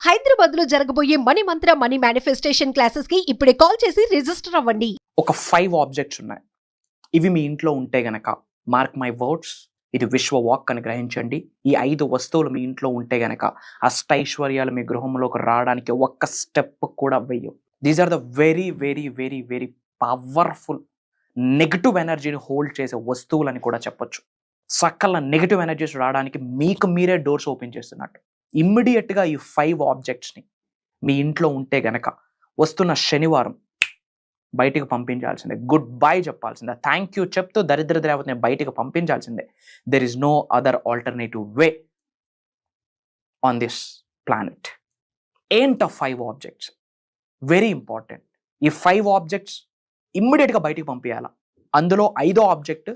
హైదరాబాద్ లో జరగబోయే మనీ మంత్ర money manifestation classes కి ఇప్పుడే కాల్ చేసి రిజిస్టర్ అవ్వండి. ఒక 5 ఆబ్జెక్ట్స్ ఉన్నాయి. ఇవి మీ ఇంట్లో ఉంటే గనక మార్క్ మై వర్డ్స్, ఇది విశ్వ వాక్ అని గ్రహించండి. ఈ 5 వస్తువులు మీ ఇంట్లో ఉంటే గనక అష్టైశ్వర్యాలు మీ గృహంలోకి రావడానికి ఒక్క స్టెప్ కూడా వేయవు. These are the very very very very powerful negative ఎనర్జీని హోల్డ్ చేసే వస్తువులని కూడా చెప్పొచ్చు. సకల నెగిటివ్ ఎనర్జీస్ రావడానికి మీకు మీరే డోర్స్ ఓపెన్ చేస్తున్నట్టు. ఇమ్మీడియట్గా ఈ 5 ఆబ్జెక్ట్స్ని మీ ఇంట్లో ఉంటే గనక వస్తున్న శనివారం బయటికి పంపించాల్సిందే, గుడ్ బై చెప్పాల్సిందే, థ్యాంక్ యూ చెప్తూ దరిద్ర దేవతని బయటికి పంపించాల్సిందే. There is no other alternative way on this planet. ఏంట 5 ఆబ్జెక్ట్స్ వెరీ ఇంపార్టెంట్. ఈ 5 ఆబ్జెక్ట్స్ ఇమ్మీడియట్గా బయటికి పంపించాలా. అందులో 5వ object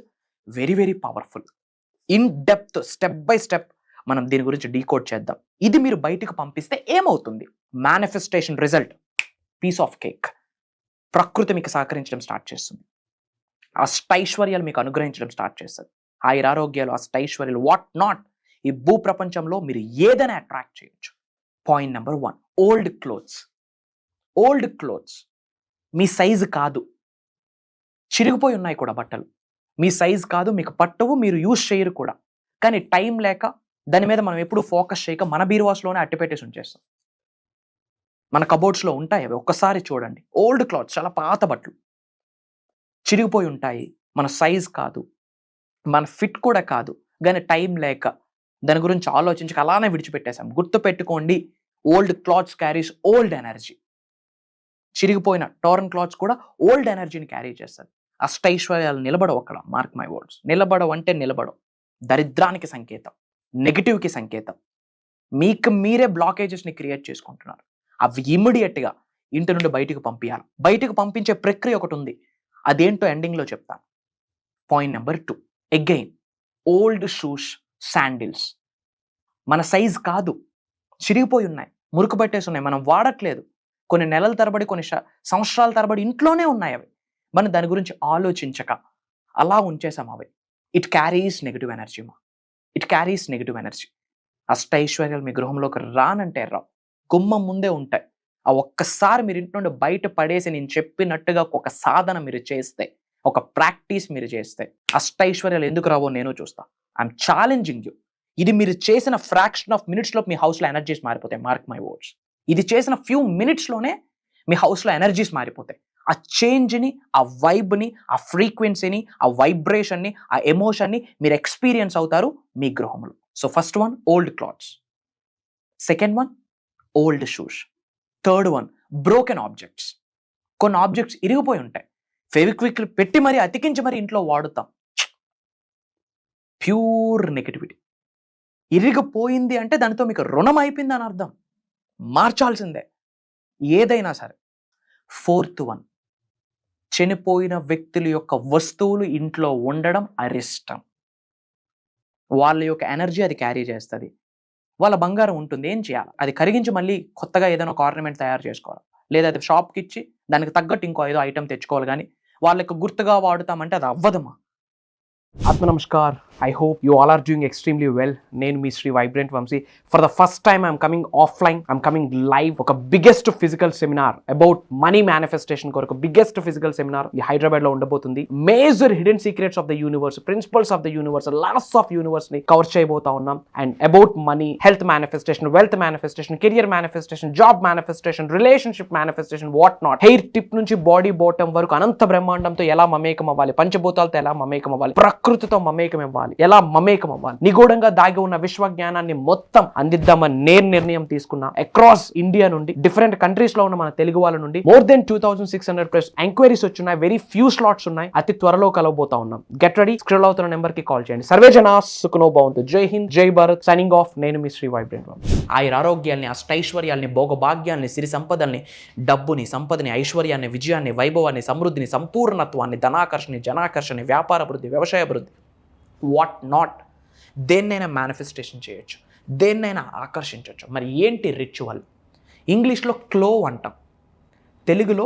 very very powerful. In depth step by step మనం దీని గురించి డీకోడ్ చేద్దాం. ఇది మీరు బయటికి పంపిస్తే ఏమవుతుంది? Manifestation result piece of cake. ప్రకృతి మీకు సహకరించడం స్టార్ట్ చేస్తుంది. అష్టైశ్వర్యాలు మీకు అనుగ్రహించడం స్టార్ట్ చేస్తుంది. ఆయురారోగ్యాలు, అష్టైశ్వర్యాలు, వాట్ నాట్, ఈ భూ ప్రపంచంలో మీరు ఏదైనా అట్రాక్ట్ చేయొచ్చు. Point number 1, old clothes. Old clothes మీ సైజు కాదు, చిరిగిపోయి ఉన్నాయి కూడా బట్టలు. మీ సైజు కాదు, మీకు పట్టవు, మీరు యూజ్ చేయరు కూడా. కానీ టైం లేక దాని మీద మనం ఎప్పుడు ఫోకస్ చేయక మన బీరువాస్లోనే అట్టిపెట్టేసి ఉంచేస్తాం. మన కబోర్డ్స్లో ఉంటాయి అవి, ఒక్కసారి చూడండి. ఓల్డ్ క్లాత్స్, చాలా పాత బట్టలు చిరిగిపోయి ఉంటాయి. మన సైజ్ కాదు, మన ఫిట్ కూడా కాదు, కానీ టైం లేక దాని గురించి ఆలోచించక అలానే విడిచిపెట్టేసాం. గుర్తు పెట్టుకోండి, old clothes carries old energy. చిరిగిపోయిన టోరన్ క్లాత్స్ కూడా ఓల్డ్ ఎనర్జీని క్యారీ చేస్తుంది. అష్టైశ్వర్యాలు నిలబడవు అక్కడ. మార్క్ మై వర్డ్స్, నిలబడవు అంటే నిలబడవు. దరిద్రానికి సంకేతం, నెగిటివ్కి సంకేతం. మీకు మీరే బ్లాకేజెస్ని క్రియేట్ చేసుకుంటున్నారు. అవి ఇమ్మీడియట్గా ఇంటి నుండి బయటకు పంపించాలి. బయటకు పంపించే ప్రక్రియ ఒకటి ఉంది, అదేంటో ఎండింగ్లో చెప్తాను. Point number 2, again old shoes, sandals. మన సైజ్ కాదు, చిరిగిపోయి ఉన్నాయి, మురుకు పట్టేసి ఉన్నాయి, మనం వాడట్లేదు. కొన్ని నెలల తరబడి, కొన్ని సంవత్సరాల తరబడి ఇంట్లోనే ఉన్నాయి అవి. మనం దాని గురించి ఆలోచించక అలా ఉంచేసాం అవి. It carries negative energy it carries negative energy. అష్టైశ్వర్యాలు మీ గృహంలోకి రానంటే రావు, గుమ్మం ముందే ఉంటాయి. ఆ ఒక్కసారి మీరు ఇంటి నుండి బయట పడేసి నేను చెప్పినట్టుగా ఒక సాధన మీరు చేస్తే, ఒక ప్రాక్టీస్ మీరు చేస్తే, అష్టైశ్వర్యాలు ఎందుకు రావో నేను చూస్తా. I'm challenging you. ఇది మీరు చేసిన ఫ్రాక్షన్ ఆఫ్ మినిట్స్లో మీ హౌస్లో ఎనర్జీస్ మారిపోతాయి. మార్క్ మై వర్డ్స్, ఇది చేసిన ఫ్యూ మినిట్స్లోనే మీ హౌస్లో ఎనర్జీస్ మారిపోతాయి. ఆ చేంజ్ని, ఆ వైబ్ని, ఆ ఫ్రీక్వెన్సీని, ఆ వైబ్రేషన్ని, ఆ ఎమోషన్ని మీరు ఎక్స్పీరియన్స్ అవుతారు మీ గృహంలో. So first one, old clothes. Second one, old shoes. Third one, broken objects. కొన్ని ఆబ్జెక్ట్స్ ఇరిగిపోయి ఉంటాయి, ఫెవిక్విక్ పెట్టి మరీ అతికించి మరీ ఇంట్లో వాడుతాం. Pure negativity. ఇరిగిపోయింది అంటే దానితో మీకు రుణం అయిపోయింది అని అర్థం, మార్చాల్సిందే ఏదైనా సరే. ఫోర్త్ వన్, చనిపోయిన వ్యక్తుల యొక్క వస్తువులు ఇంట్లో ఉండడం అరిష్టం. వాళ్ళ యొక్క ఎనర్జీ అది క్యారీ చేస్తుంది. వాళ్ళ బంగారం ఉంటుంది, ఏం చేయాలి? అది కరిగించి మళ్ళీ కొత్తగా ఏదైనా ఒక ఆర్నమెంట్ తయారు చేసుకోవాలి, లేదా అది షాప్కి ఇచ్చి దానికి తగ్గట్టు ఇంకో ఏదో ఐటమ్ తెచ్చుకోవాలి. కానీ వాళ్ళకి గుర్తుగా వాడుతామంటే అది అవ్వదమ్మా. ఆత్మ నమస్కార్, I hope you all are doing extremely well. నేను మీ Shri vibrant Vamshi. For the first time I'm coming offline, I'm coming live. ఒక biggest physical seminar about money manifestation కొరకు బిగ్గెస్ట్ ఫిజికల్ సెమినార్ ఈ హైదరాబాద్ లో ఉండబోతుంది. Major hidden secrets of the universe, principles of the universe, laws of universe ని cover చేయబోతా ఉన్నాం. And about money, health manifestation, wealth manifestation, career manifestation, job manifestation, relationship manifestation, what not. Hair tip నుంచి body bottom వరకు అనంత బ్రహ్మాండంతో ఎలా మమేకం అవ్వాలి, పంచభూతాలతో ఎలా మమేకం అవ్వాలి, ప్రకృతితో మమేకం అవ్వాలి, ఎలా మమేకం అవ్వాలి, నిగూఢంగా దాగి ఉన్న విశ్వ జ్ఞానాన్ని మొత్తం అందిద్దామని నేను నిర్ణయం తీసుకున్నా. అక్రాస్ ఇండియా నుండి, డిఫరెంట్ కంట్రీస్ లో ఉన్న మన తెలుగు వాళ్ళ నుండి మోర్ దెన్ 2600+ ఎంక్వైరీస్ వచ్చున్నాయి. వెరీ ఫ్యూ స్లాట్స్ ఉన్నాయి. అతి త్వరలో కలవబోతా ఉన్నాం. Get ready. స్క్రోల్ అవుతున్న నెంబర్ కి కాల్ చేయండి. సర్వే జనా సుఖనో భవంతు. జై హింద్, జై భారత్. Signing off. నేను మీ శ్రీ వైబ్రెంట్ వంశీ. ఆయురారోగ్యాల్ని, అష్టైశ్వర్యాల్ని, భోగభాగ్యాల్ని, సిరి సంపదల్ని, డబ్బుని, సంపదని, ఐశ్వర్యాన్ని, విజయాన్ని, వైభవాన్ని, సమృద్ధిని, సంపూర్ణత్వాన్ని, ధనాకర్షణ, జనాకర్షణ, వ్యాపార అభివృద్ధి, వ్యవసాయ అభివృద్ధి, వాట్ నాట్, దేన్నైనా మేనిఫెస్టేషన్ చేయొచ్చు, దేన్నైనా ఆకర్షించవచ్చు. మరి ఏంటి రిచువల్? ఇంగ్లీష్లో క్లోవ్ అంటాం, తెలుగులో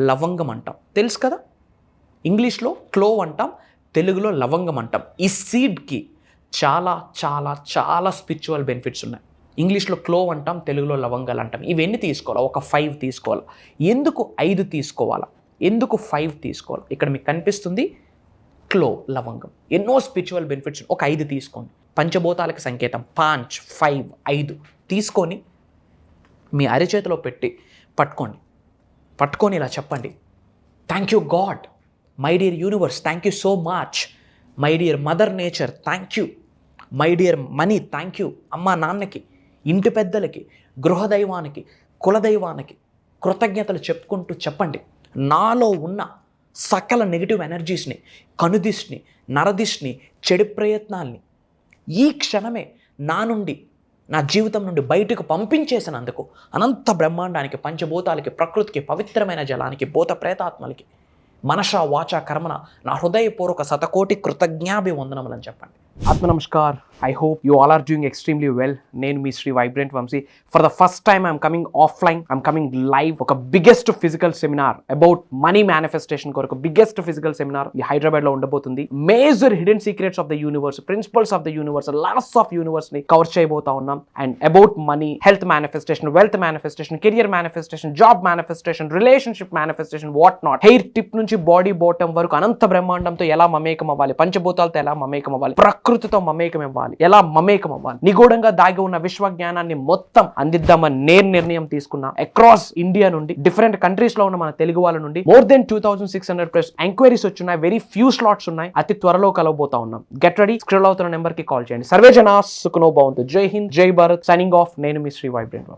లవంగం అంటాం. తెలుసు కదా? ఇంగ్లీష్లో క్లోవ్ అంటాం, తెలుగులో లవంగం అంటాం. ఈ సీడ్కి చాలా చాలా చాలా స్పిరిచువల్ బెనిఫిట్స్ ఉన్నాయి. ఇంగ్లీష్లో క్లోవ్ అంటాం, తెలుగులో లవంగాలు అంటాం. ఇవన్నీ తీసుకోవాలా? ఒక 5 తీసుకోవాలా. ఎందుకు 5 తీసుకోవాలా? ఎందుకు 5 తీసుకోవాలి? ఇక్కడ మీకు కనిపిస్తుంది క్లోవ్, లవంగం. ఎన్నో స్పిరిచువల్ బెనిఫిట్స్. ఒక 5 తీసుకోండి. పంచభూతాలకు సంకేతం. 5 5 5 తీసుకొని మీ అరిచేతిలో పెట్టి పట్టుకొని ఇలా చెప్పండి, thank you God, my dear universe, thank you so much, my dear mother nature, thank you, my dear money, thank you, అమ్మ నాన్నకి, ఇంటి పెద్దలకి, గృహదైవానికి, కులదైవానికి కృతజ్ఞతలు చెప్పుకుంటూ చెప్పండి, నాలో ఉన్న సకల నెగిటివ్ ఎనర్జీస్ని, కనుదిష్ని, నరదిష్ని, చెడు ప్రయత్నాల్ని ఈ క్షణమే నా జీవితం నుండి బయటకు పంపించేసినందుకు అనంత బ్రహ్మాండానికి, పంచభూతాలకి, ప్రకృతికి, పవిత్రమైన జలానికి, భూత ప్రేతాత్మలకి మనష వాచ కర్మన నా హృదయపూర్వక శతకోటి కృతజ్ఞాభివందనములని చెప్పండి. ఆత్మ నమస్కార్. I hope you all are doing extremely well. నేను మీ Shri vibrant Vamshi. For the first time I'm coming offline, I'm coming live. ఒక biggest physical seminar about money manifestation కొరకు బిగ్గెస్ట్ ఫిజికల్ సెమినార్ ఈ హైదరాబాద్లో ఉండబోతుంది. Major hidden secrets of the universe, principles of the universe, laws of universe ని cover చేయబోతా ఉన్నాం. And about money, health manifestation, wealth manifestation, career manifestation, job manifestation, relationship manifestation, what not, hair tip నుంచి body bottom వరకు అనంత బ్రహ్మాండంతో ఎలా మమేకం అవ్వాలి, పంచభూతాలతో ఎలా మమేకం అవ్వాలి, ప్రకృతితో మమేకం అవ్వాలి, ఎలా మమేకం అవ్వాలి, నిగూఢంగా దాగి ఉన్న విశ్వ జ్ఞానాన్ని మొత్తం అందిద్దామని నేను నిర్ణయం తీసుకున్నా. అక్రాస్ ఇండియా నుండి, డిఫరెంట్ కంట్రీస్ లో ఉన్న మన తెలుగు వాళ్ళ నుండి మోర్ దెన్ 2600+ ఎంక్వైరీస్ వచ్చున్నాయి. వెరీ ఫ్యూ స్లాట్స్ ఉన్నాయి. అతి త్వరలో కలవబోతా ఉన్నాం. Get ready. స్క్రోల్ అవుతున్న నెంబర్ కి కాల్ చేయండి. సర్వే జనా సుఖనో భవంతు. జై హింద్, జై భారత్. Signing off. నేను మీ శ్రీ వైబ్రెంట్.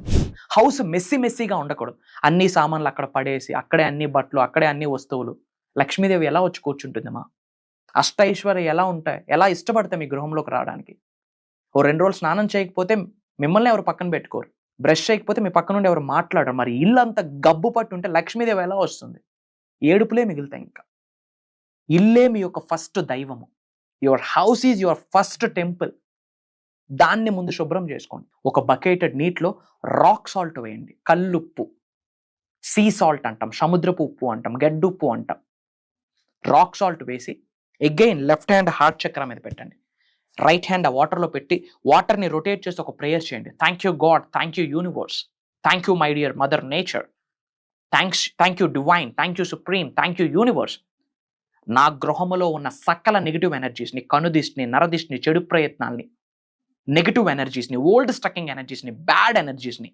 హౌస్ మెస్సీగా ఉండకూడదు. అన్ని సామాన్లు అక్కడ పడేసి, అక్కడే అన్ని బట్టలు, అక్కడే అన్ని వస్తువులు. లక్ష్మీదేవి ఎలా వచ్చి కూర్చుంటుందమ్మా? అష్టైశ్వర్య ఎలా ఉంటాయి? ఎలా ఇష్టపడతాయి మీ గృహంలోకి రావడానికి? ఓ 2 రోజులు స్నానం చేయకపోతే మిమ్మల్ని ఎవరు పక్కన పెట్టుకోరు. బ్రష్ చేయకపోతే మీ పక్క నుండి ఎవరు మాట్లాడరు. మరి ఇల్లు అంతా గబ్బు పట్టుంటే లక్ష్మీదేవి ఎలా వస్తుంది? ఏడుపులే మిగులుతాయి. ఇంకా ఇల్లే మీ యొక్క ఫస్ట్ దైవము. Your house is your first temple. దాన్ని ముందు శుభ్రం చేసుకోండి. ఒక బకెటెడ్ నీటిలో రాక్ సాల్ట్ వేయండి. కల్లుప్పు, సీ సాల్ట్ అంటాం, సముద్రపు ఉప్పు అంటాం, గడ్డుప్పు అంటాం. రాక్ సాల్ట్ వేసి అగైన్ లెఫ్ట్ హ్యాండ్ హార్ట్ చక్ర మీద పెట్టండి. రైట్ హ్యాండ్ ఆ వాటర్లో పెట్టి వాటర్ని రొటేట్ చేసి ఒక ప్రేయర్ చేయండి. Thank you God, thank you universe, thank you my dear mother nature, thank you divine, thank you supreme, thank you universe. నా గృహములో ఉన్న సకల నెగిటివ్ ఎనర్జీస్ని, కనుదిష్ని, నరదిష్ని, చెడు ప్రయత్నాల్ని, నెగిటివ్ ఎనర్జీస్ని, ఓల్డ్ స్టకింగ్ ఎనర్జీస్ని, బ్యాడ్ ఎనర్జీస్ని,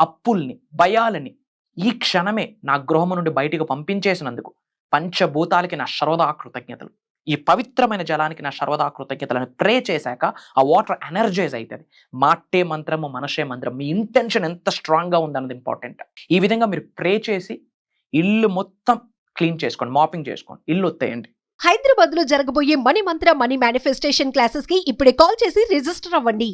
అప్పుల్ని, భయాలని ఈ క్షణమే నా గృహము నుండి బయటకు పంపించేసినందుకు పంచభూతాలకి నా సర్వదా కృతజ్ఞతలు. ఈ పవిత్రమైన జలానికి నా సర్వదా కృతజ్ఞతలను ప్రే చేశాక ఆ వాటర్ ఎనర్జైజ్ అవుతుంది. మాటే మంత్రము, మనషే మంత్రం. మీ ఇంటెన్షన్ ఎంత స్ట్రాంగ్గా ఉందన్నది ఇంపార్టెంట్. ఈ విధంగా మీరు ప్రే చేసి ఇల్లు మొత్తం క్లీన్ చేసుకోండి, మాపింగ్ చేసుకోండి, ఇల్లు ఒత్తేయండి. హైదరాబాద్ లో జరగబోయే మనీ మంత్ర మనీ మేనిఫెస్టేషన్ క్లాసెస్ కి ఇప్పుడే కాల్ చేసి రిజిస్టర్ అవ్వండి.